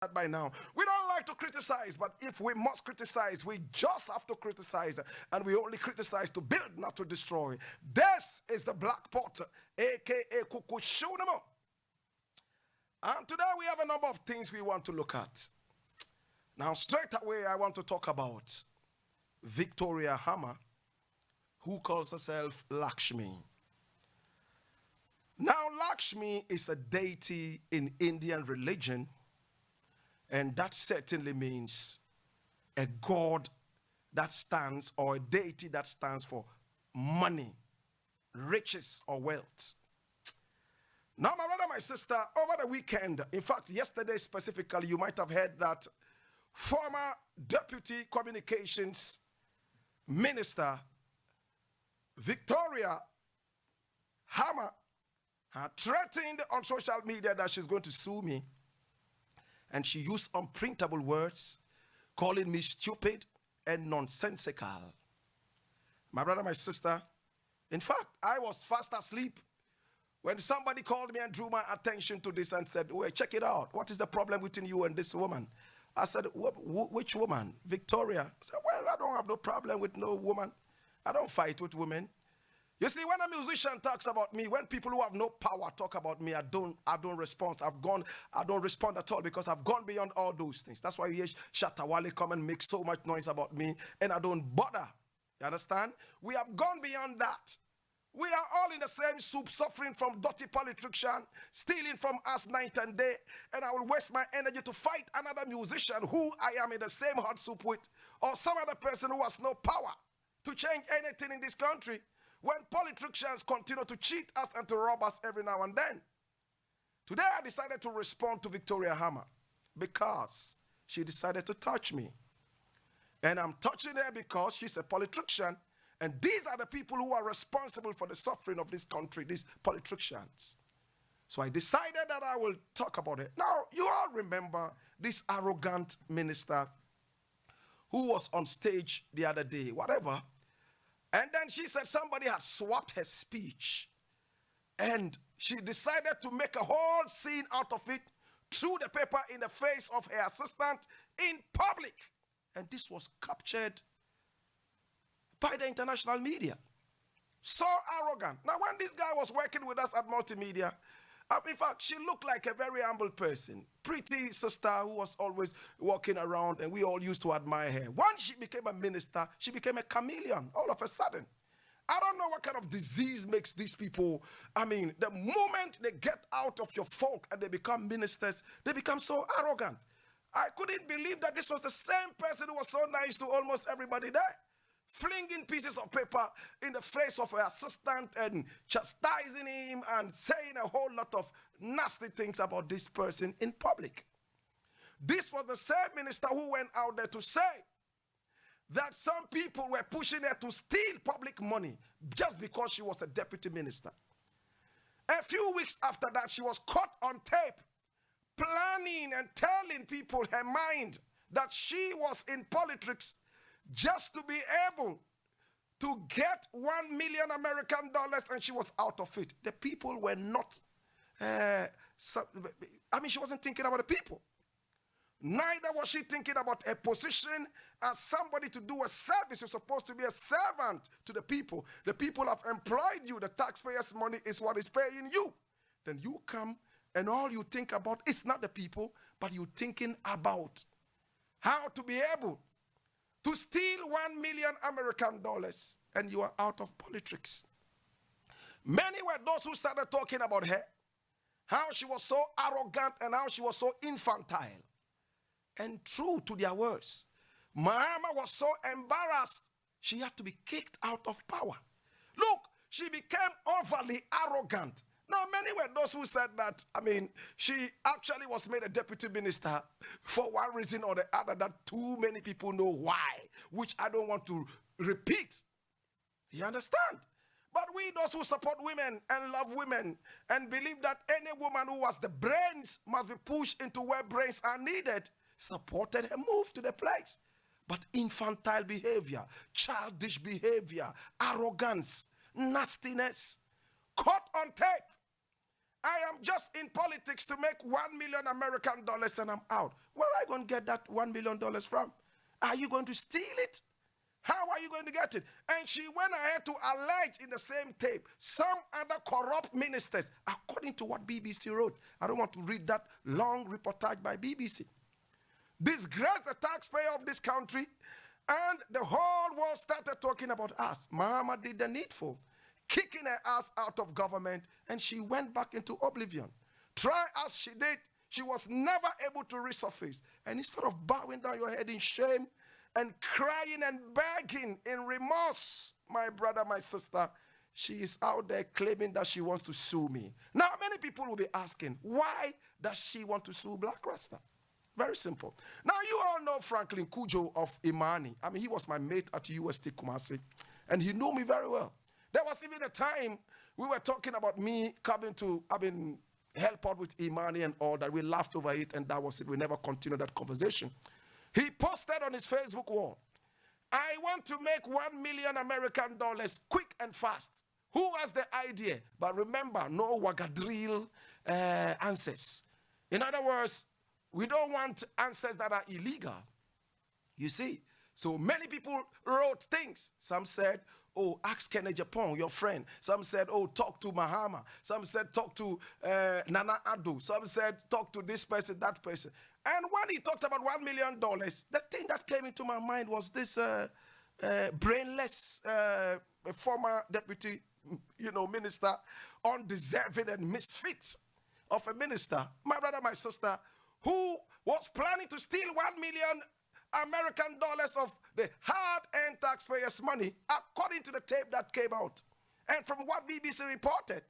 that by now. We don't like to criticize, but if we must criticize, we just have to criticize. And we only criticize to build, not to destroy. This is the Black Pot, aka Kukushunamo. And today we have a number of things we want to look at. Now, straight away, I want to talk about Victoria Hammah, who calls herself Lakshmi. Now, Lakshmi is a deity in Indian religion, and that certainly means a god that stands, or a deity that stands for money, riches, or wealth. Now, my brother, my sister, over the weekend, in fact, yesterday specifically, you might have heard that former Deputy Communications Minister Victoria Hammah had threatened on social media that she's going to sue me. And she used unprintable words, calling me stupid and nonsensical. My brother, my sister, in fact, I was fast asleep when somebody called me and drew my attention to this and said, wait, check it out. What is the problem between you and this woman? I said, which woman? Victoria. I said, well, I don't have no problem with no woman. I don't fight with women. You see, when a musician talks about me, when people who have no power talk about me, I don't respond. I don't respond at all, because I've gone beyond all those things. That's why you hear Shatawale come and make so much noise about me, and I don't bother. You understand? We have gone beyond that. We are all in the same soup, suffering from dirty politician, stealing from us night and day, and I will waste my energy to fight another musician who I am in the same hot soup with, or some other person who has no power to change anything in this country, when politicians continue to cheat us and to rob us every now and then. Today I decided to respond to Victoria Hammah because she decided to touch me. And I'm touching her because she's a politician, and these are the people who are responsible for the suffering of this country, these politicians. So I decided that I will talk about it. Now, you all remember this arrogant minister who was on stage the other day, whatever. And then she said somebody had swapped her speech. And she decided to make a whole scene out of it, threw the paper in the face of her assistant in public. And this was captured by the international media. So arrogant. Now, when this guy was working with us at Multimedia, in fact, she looked like a very humble person. Pretty sister who was always walking around, and we all used to admire her. Once she became a minister, she became a chameleon all of a sudden. I don't know what kind of disease makes these people. I mean, the moment they get out of your folk and they become ministers, they become so arrogant. I couldn't believe that this was the same person who was so nice to almost everybody there, flinging pieces of paper in the face of her assistant and chastising him and saying a whole lot of nasty things about this person in public. This was the same minister who went out there to say that some people were pushing her to steal public money just because she was a deputy minister. A few weeks after that, she was caught on tape planning and telling people her mind that she was in politics just to be able to get $1 million American dollars, and she was out of it. The people were not, she wasn't thinking about the people. Neither was she thinking about a position as somebody to do a service. You're supposed to be a servant to the people. The people have employed you. The taxpayers' money is what is paying you. Then you come and all you think about is not the people, but you're thinking about how to be able to steal $1 million American dollars, and you are out of politics. Many were those who started talking about her, how she was so arrogant and how she was so infantile. And true to their words, Mahama was so embarrassed, she had to be kicked out of power. Look, she became overly arrogant. Now, many were those who said that, she actually was made a deputy minister for one reason or the other that too many people know why, which I don't want to repeat. You understand? But we, those who support women and love women and believe that any woman who has the brains must be pushed into where brains are needed, supported her move to the place. But infantile behavior, childish behavior, arrogance, nastiness, caught on tape. I am just in politics to make $1 million American dollars and I'm out. Where are you going to get that $1 million from? Are you going to steal it? How are you going to get it? And she went ahead to allege in the same tape some other corrupt ministers, according to what BBC wrote. I don't want to read that long reportage by BBC. Disgrace the taxpayer of this country, and the whole world started talking about us. Mahama did the needful, kicking her ass out of government, and she went back into oblivion. Try as she did, she was never able to resurface. And instead of bowing down your head in shame and crying and begging in remorse, my brother, my sister, she is out there claiming that she wants to sue me. Now, many people will be asking, why does she want to sue Blakk Rasta? Very simple. Now, you all know Franklin Kujo of Imani. I mean, he was my mate at UST Kumasi, and he knew me very well. There was even a time we were talking about me coming to, help out with Imani and all that. We laughed over it, and that was it. We never continued that conversation. He posted on his Facebook wall, I want to make $1 million American dollars quick and fast. Who has the idea? But remember, no wagadrill answers. In other words, we don't want answers that are illegal. You see? So many people wrote things. Some said, oh, ask Kenneth Japon, your friend. Some said, oh, talk to Mahama. Some said, talk to Nana Addo. Some said, talk to this person, that person. And when he talked about $1 million, the thing that came into my mind was this brainless former deputy, minister, undeserving and misfit of a minister, my brother, my sister, who was planning to steal $1 million American dollars of the hard-earned taxpayers' money, according to the tape that came out. And from what BBC reported,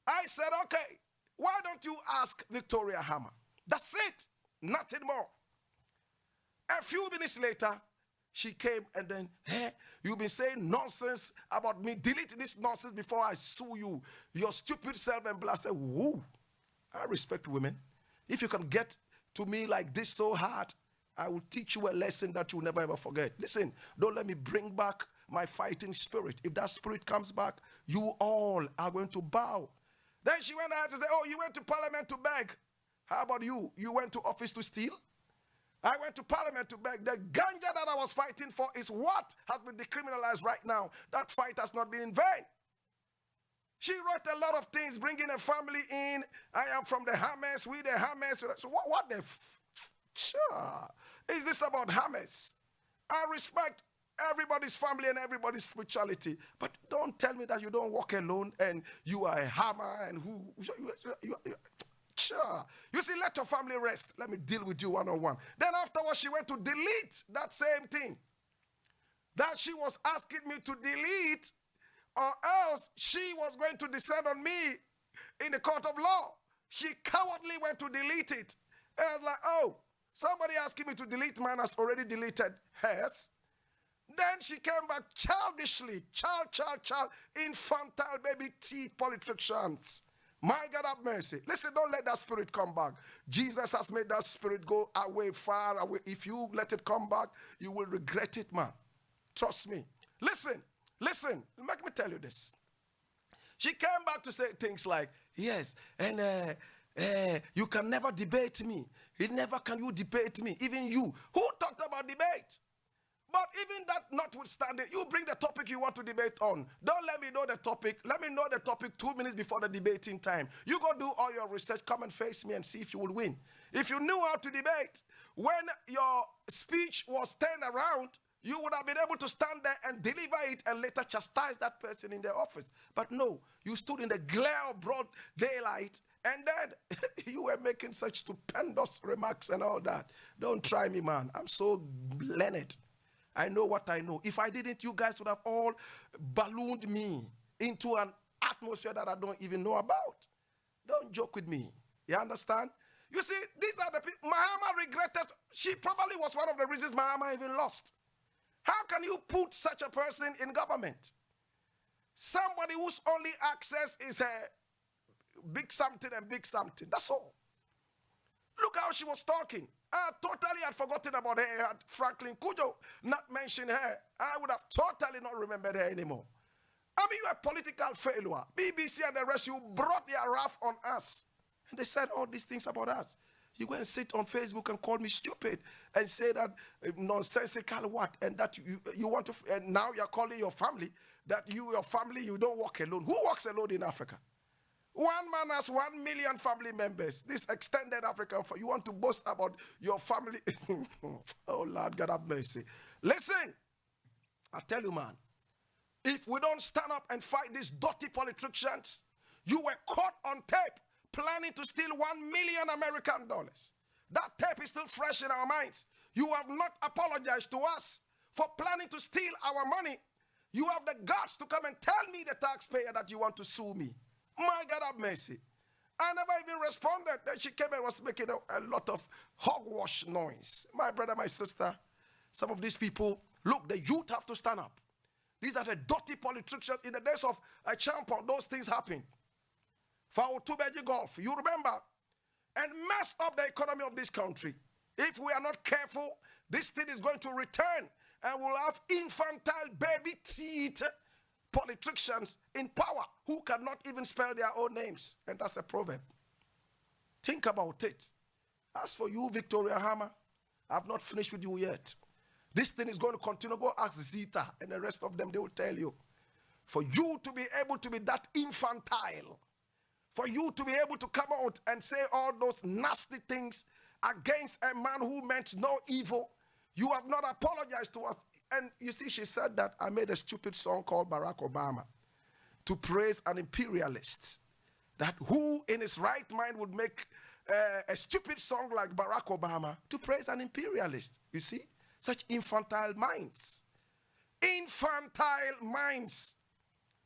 I said, okay, why don't you ask Victoria Hammah? That's it, nothing more. A few minutes later, she came and then, hey, you've been saying nonsense about me. Delete this nonsense before I sue you. Your stupid self and blah. I said, whoa, I respect women. If you can get to me like this so hard, I will teach you a lesson that you'll never ever forget. Listen, don't let me bring back my fighting spirit. If that spirit comes back, you all are going to bow. Then she went out to say, oh, you went to parliament to beg. How about you? You went to office to steal? I went to parliament to beg. The ganja that I was fighting for is what has been decriminalized right now. That fight has not been in vain. She wrote a lot of things, bringing a family in. I am from the hammahs, we the hammahs. So what the sure is this about hammahs? I respect everybody's family and everybody's spirituality, but don't tell me that you don't walk alone and you are a hammah and who. Sure. You see, let your family rest. Let me deal with you one-on-one. Then afterwards, she went to delete that same thing that she was asking me to delete, or else she was going to descend on me in the court of law. She cowardly went to delete it. And I was like, oh, somebody asking me to delete mine has already deleted hers. Then she came back childishly, infantile baby teeth politicians. My God have mercy. Listen, don't let that spirit come back. Jesus has made that spirit go away, far away. If you let it come back, you will regret it, man. Trust me. Listen, let me tell you this. She came back to say things like, yes, and you can never debate me. Never can you debate me. Even you. Who talked about debate? But even that notwithstanding, you bring the topic you want to debate on. Don't let me know the topic. Let me know the topic 2 minutes before the debating time. You go do all your research, come and face me and see if you will win. If you knew how to debate, when your speech was turned around, you would have been able to stand there and deliver it and later chastise that person in their office. But no, you stood in the glare of broad daylight and then you were making such stupendous remarks and all that. Don't try me, man. I'm so learned. I know what I know. If I didn't, you guys would have all ballooned me into an atmosphere that I don't even know about. Don't joke with me. You understand? You see, these are the people. Mahama regretted. She probably was one of the reasons Mahama even lost. How can you put such a person in government? Somebody whose only access is a big something and big something. That's all. Look how she was talking. I totally had forgotten about her. I had Franklin Kujo not mentioned her. I would have totally not remembered her anymore. I mean, you're a political failure. BBC and the rest, you brought their wrath on us. And they said all these things about us. You go and sit on Facebook and call me stupid and say that nonsensical what, and that you want to, and now you're calling your family, that your family, you don't walk alone. Who walks alone in Africa? One man has 1 million family members. This extended African, you want to boast about your family. Oh, Lord, God have mercy. Listen, I tell you, man, if we don't stand up and fight these dirty politicians, you were caught on tape planning to steal $1 million American dollars. That tape is still fresh in our minds. You have not apologized to us for planning to steal our money. You have the guts to come and tell me, the taxpayer, that you want to sue me. My God have mercy. I never even responded. Then she came and was making a lot of hogwash noise. My brother, my sister, some of these people, look, the youth have to stand up. These are the dirty politicians. In the days of a champion, those things happen. For our Tubeji Gulf, you remember, and messed up the economy of this country. If we are not careful, this thing is going to return, and we'll have infantile baby teeth politicians in power who cannot even spell their own names. And that's a proverb. Think about it. As for you, Victoria Hammah, I've not finished with you yet. This thing is going to continue. Go ask Zita and the rest of them, they will tell you. For you to be able to be that infantile, for you to be able to come out and say all those nasty things against a man who meant no evil, you have not apologized to us. And you see, she said that I made a stupid song called Barack Obama to praise an imperialist. That who in his right mind would make a stupid song like Barack Obama to praise an imperialist? You see, such infantile minds. Infantile minds.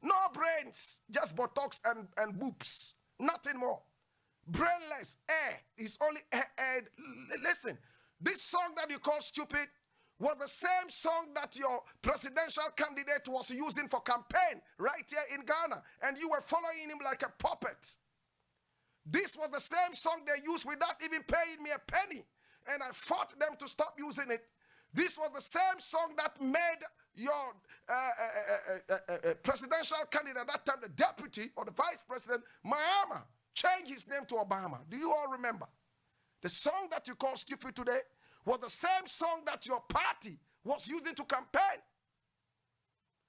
No brains, just buttocks and boobs. Nothing more. Brainless air is only air. Listen, this song that you call stupid was the same song that your presidential candidate was using for campaign right here in Ghana, and you were following him like a puppet. This was the same song they used without even paying me a penny, and I fought them to stop using it. This was the same song that made your presidential candidate at that time, the deputy or the vice president, Mahama, change his name to Obama. Do you all remember? The song that you call stupid today was the same song that your party was using to campaign.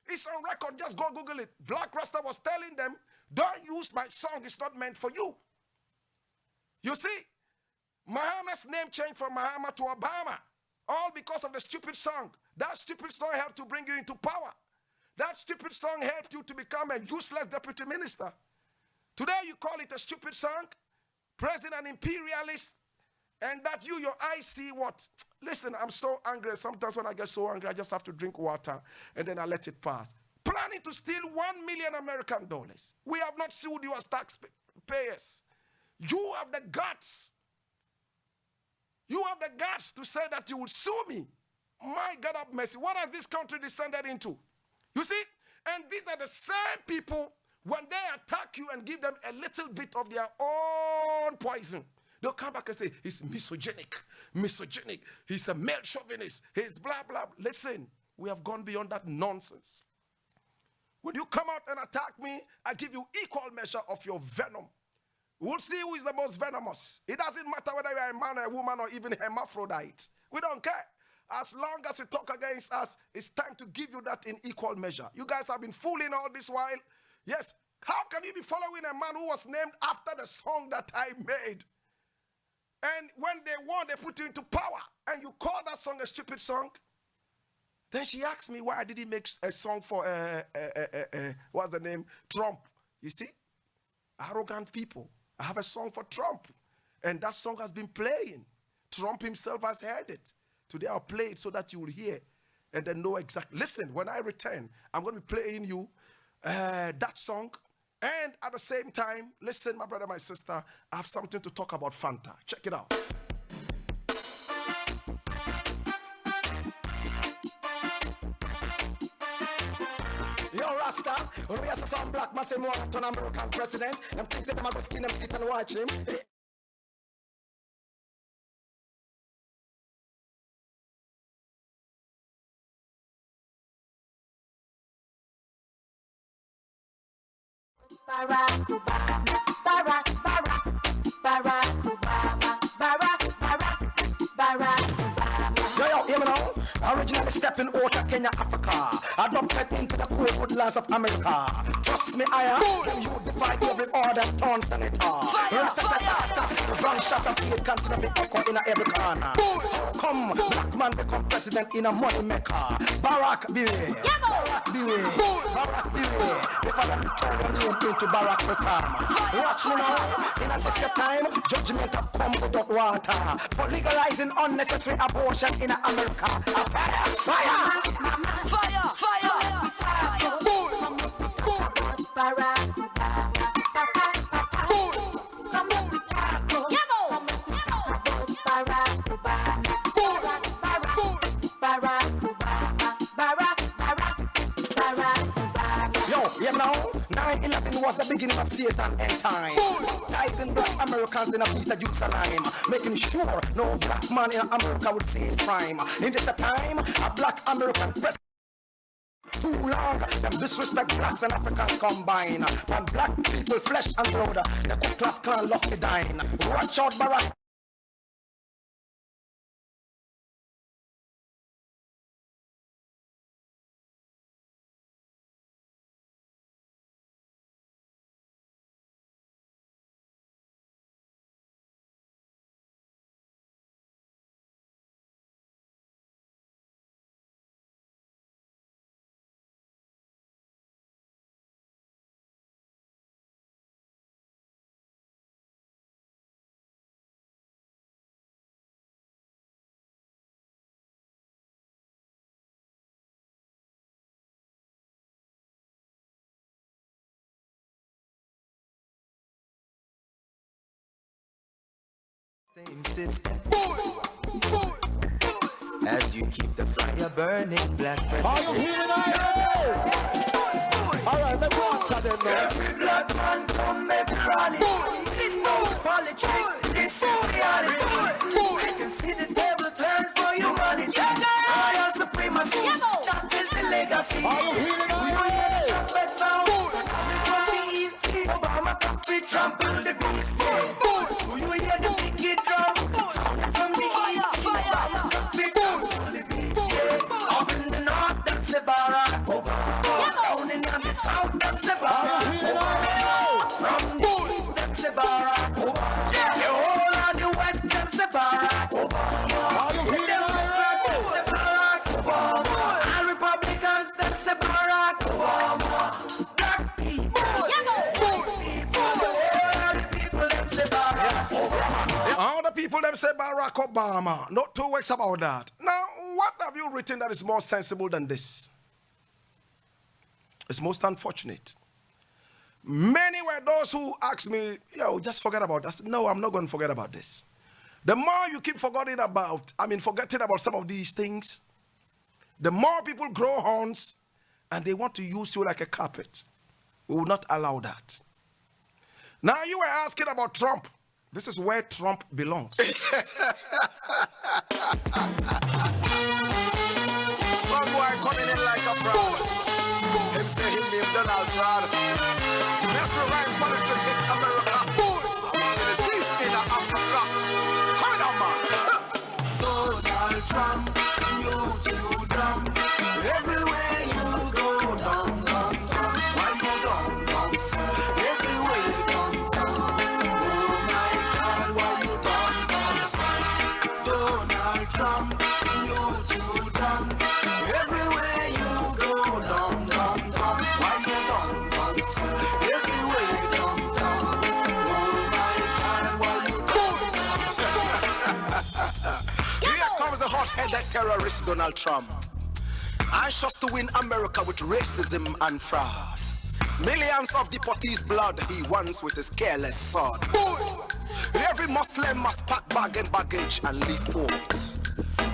It's on record. Just go Google it. Blakk Rasta was telling them, don't use my song. It's not meant for you. You see, Mahama's name changed from Mahama to Obama. All because of the stupid song. That stupid song helped to bring you into power. That stupid song helped you to become a useless deputy minister. Today you call it a stupid song, praising an imperialist, and that your eyes see what? Listen, I'm so angry. Sometimes when I get so angry, I just have to drink water, and then I let it pass. Planning to steal $1 million American dollars. We have not sued you as taxpayers. You have the guts. You have the guts to say that you will sue me. My God have mercy. What has this country descended into? You see? And these are the same people, when they attack you and give them a little bit of their own poison, they'll come back and say, he's misogynic, he's a male chauvinist, he's blah, blah. Listen, we have gone beyond that nonsense. When you come out and attack me, I give you equal measure of your venom. We'll see who is the most venomous. It doesn't matter whether you're a man or a woman or even hermaphrodite. We don't care. As long as you talk against us, it's time to give you that in equal measure. You guys have been fooling all this while. Yes, how can you be following a man who was named after the song that I made? And when they won, they put you into power. And you call that song a stupid song? Then she asked me why I didn't make a song for, what's the name? Trump. You see? Arrogant people. I have a song for Trump. And that song has been playing. Trump himself has heard it. Today I'll play it so that you will hear and then know exactly. Listen, when I return, I'm going to be playing you that song. And at the same time, listen, my brother, my sister, I have something to talk about Fanta. Check it out. Yo, Rasta, when we have some black man say more than an American president, them things that them have to skin them teeth and watch him. Barack Obama, Barack Obama, Barack Obama. Yo, hear me now? Originally stepping out of Kenya, Africa. Adopted into the cool woodlands of America. Trust me, I am. Them you defy every order, torn senator. The gunshot of hate continue to echo in every corner. Come, black man become president in a money maker. Barack beware. Barack beware. Barack beware. Before them turn your name into Blakk Rasta. Watch me now. In a this time, judgment have come without water. For legalizing unnecessary abortion in America. Fire! Fire! Fire! Fire! Barack Obama. Come on, we talk. Barack Obama. Barack Obama. Barack Obama. Yo, you know, 9/11 was the beginning of Satan end time. Tithing black Americans in a Peter Jerusalem, making sure no black man in America would see his prime. In this time, a black American president. Too long, them disrespect blacks and Africans combine. When black people, flesh and blood, the Ku Klux Klan love to dine. Watch out, Barack. Same system. As you keep the fire burning, black president. Are you feeling it? Alright, let's go to them now. Every black man come make a rally. This no politics, this is reality. I can see the table turn for humanity. Royal supremacy, that is the legacy. Are you feeling it? We will hear the trumpet sound. Coming from the east, Obama coffee trample the beast. We will hear the big drum. From the east, Obama coffee trample the beast. Up in the north, that's the Barack Obama. Down in the south, that's the Barack Obama. From the east, that's the Barack Obama. The whole of the west, that's the Barack Obama. The Democrats, that's the Barack Obama. And Republicans, that's the Barack Obama. Black people, white people, all the people, that's the Barack Obama. All the people them say Barack Obama. Not two words about that. Now, what have you written that is more sensible than this? It's most unfortunate. Many were those who asked me, yo, just forget about that. I said, no, I'm not going to forget about this. The more you keep forgetting about some of these things, the more people grow horns and they want to use you like a carpet. We will not allow that. Now, you were asking about Trump. This is where Trump belongs. Some boy coming in like a fraud. Him say him name Donald Trump. Let's revive politics in America. In Africa. Come on, man. Donald Trump, you too dumb. Everywhere you go, dumb. Why you dumb, son? Everywhere you dumb. Oh my God, why you dumb, son? Donald Trump, you too dumb. Everywhere you go, dumb. Why you dumb, son? Everywhere you dumb. Oh my God, why you dumb, son? Here comes the hot-headed terrorist Donald Trump. Anxious to win America with racism and fraud. Millions of deportees' blood he wants with his careless sword. Every Muslim must pack bag and baggage and leave port.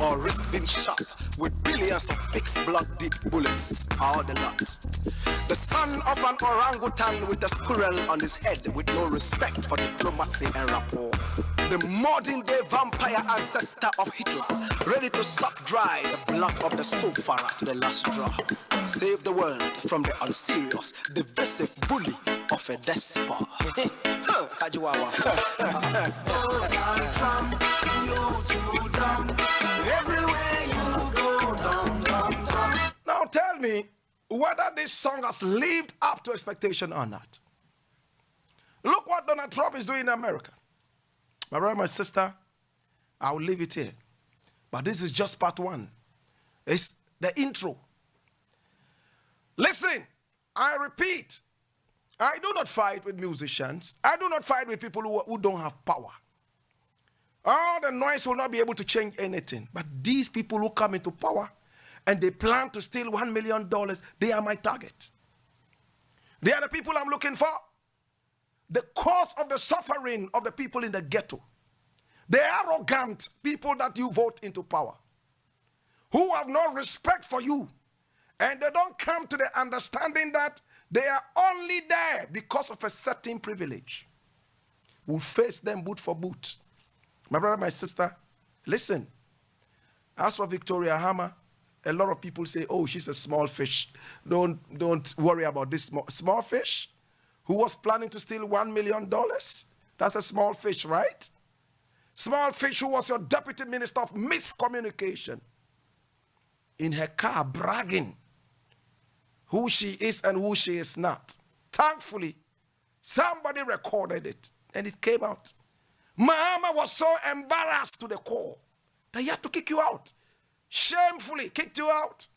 or risk being shot with billions of fixed blood-deep bullets, all the lot. The son of an orangutan with a squirrel on his head with no respect for diplomacy and rapport. The modern-day vampire ancestor of Hitler, ready to suck dry the blood of the sufferer to the last drop. Save the world from the unserious, divisive bully of a despot. Kajiwawa. Trump, you too dumb. Everywhere you go, dumb. Now tell me whether this song has lived up to expectation or not. Look what Donald Trump is doing in America. My brother, my sister, I will leave it here. But this is just part one. It's the intro. Listen, I repeat, I do not fight with musicians. I do not fight with people who don't have power. All the noise will not be able to change anything. But these people who come into power and they plan to steal $1 million, they are my target. They are the people I'm looking for. The cause of the suffering of the people in the ghetto. The arrogant people that you vote into power. Who have no respect for you. And they don't come to the understanding that they are only there because of a certain privilege. We'll face them boot for boot. My brother, my sister, listen. As for Victoria Hammah, a lot of people say, oh, she's a small fish. Don't worry about this small fish who was planning to steal $1 million. That's a small fish, right? Small fish who was your deputy minister of miscommunication. In her car, bragging who she is and who she is not. Thankfully, somebody recorded it and it came out. Mahama was so embarrassed to the core that he had to kick you out. Shamefully kicked you out.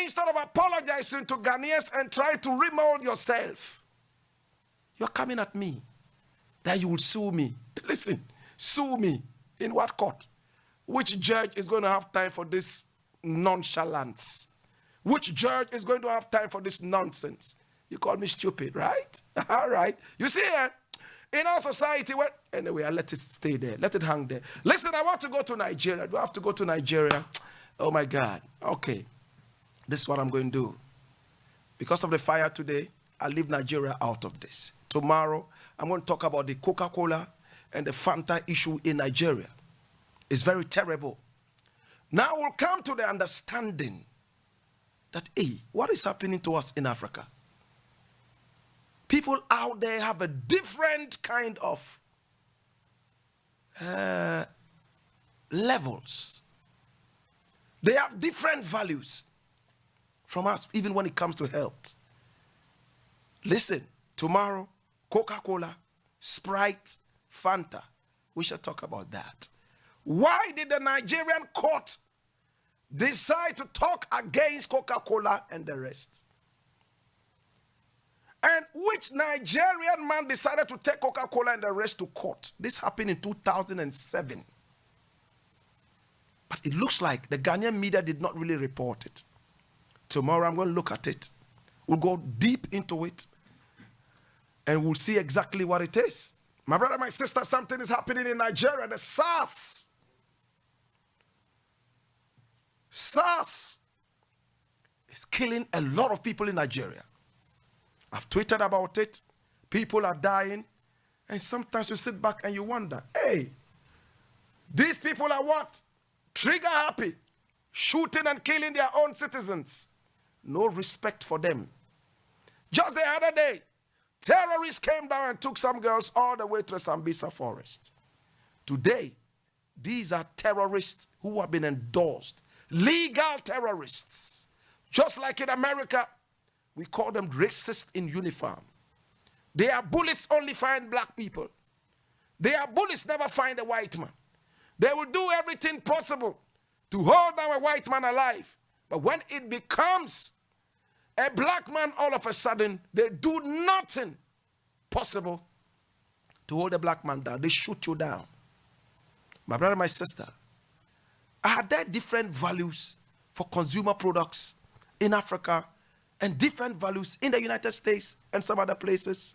Instead of apologizing to Ghanaians and trying to remold yourself, you're coming at me that you will sue me. Listen, sue me. In what court? Which judge is going to have time for this nonchalance? Which judge is going to have time for this nonsense? You call me stupid, right? All right. You see, in our society, anyway, I let it stay there. Let it hang there. Listen, I want to go to Nigeria. Do I have to go to Nigeria? Oh, my God. Okay. This is what I'm going to do. Because of the fire today, I'll leave Nigeria out of this. Tomorrow, I'm going to talk about the Coca-Cola and the Fanta issue in Nigeria. It's very terrible. Now we'll come to the understanding that, hey, what is happening to us in Africa? People out there have a different kind of levels. They have different values from us, even when it comes to health. Listen, tomorrow, Coca-Cola, Sprite, Fanta. We shall talk about that. Why did the Nigerian court decide to talk against Coca-Cola and the rest? And which Nigerian man decided to take Coca-Cola and the rest to court? This happened in 2007. But it looks like the Ghanaian media did not really report it. Tomorrow I'm going to look at it. We'll go deep into it. And we'll see exactly what it is. My brother, my sister, something is happening in Nigeria. The SARS. SARS is killing a lot of people in Nigeria. I've tweeted about it. People are dying. And sometimes you sit back and you wonder, hey, these people are what? Trigger happy. Shooting and killing their own citizens. No respect for them. Just the other day, terrorists came down and took some girls all the way to the Sambisa forest. Today, these are terrorists who have been endorsed. Legal terrorists. Just like in America, we call them racists in uniform. Their bullets only find black people. Their bullets never find a white man. They will do everything possible to hold down a white man alive. But when it becomes a black man, all of a sudden, they do nothing possible to hold a black man down. They shoot you down. My brother, my sister, are there different values for consumer products in Africa and different values in the United States and some other places?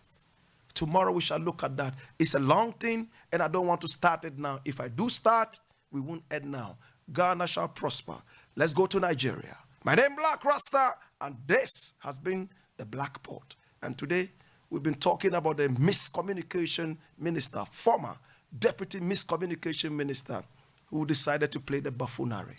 Tomorrow we shall look at that. It's a long thing and I don't want to start it now. If I do start, we won't end now. Ghana shall prosper. Let's go to Nigeria. My name is Blakk Rasta, and this has been the Black Pot. And today, we've been talking about the miscommunication minister, former deputy miscommunication minister, who decided to play the buffoonery.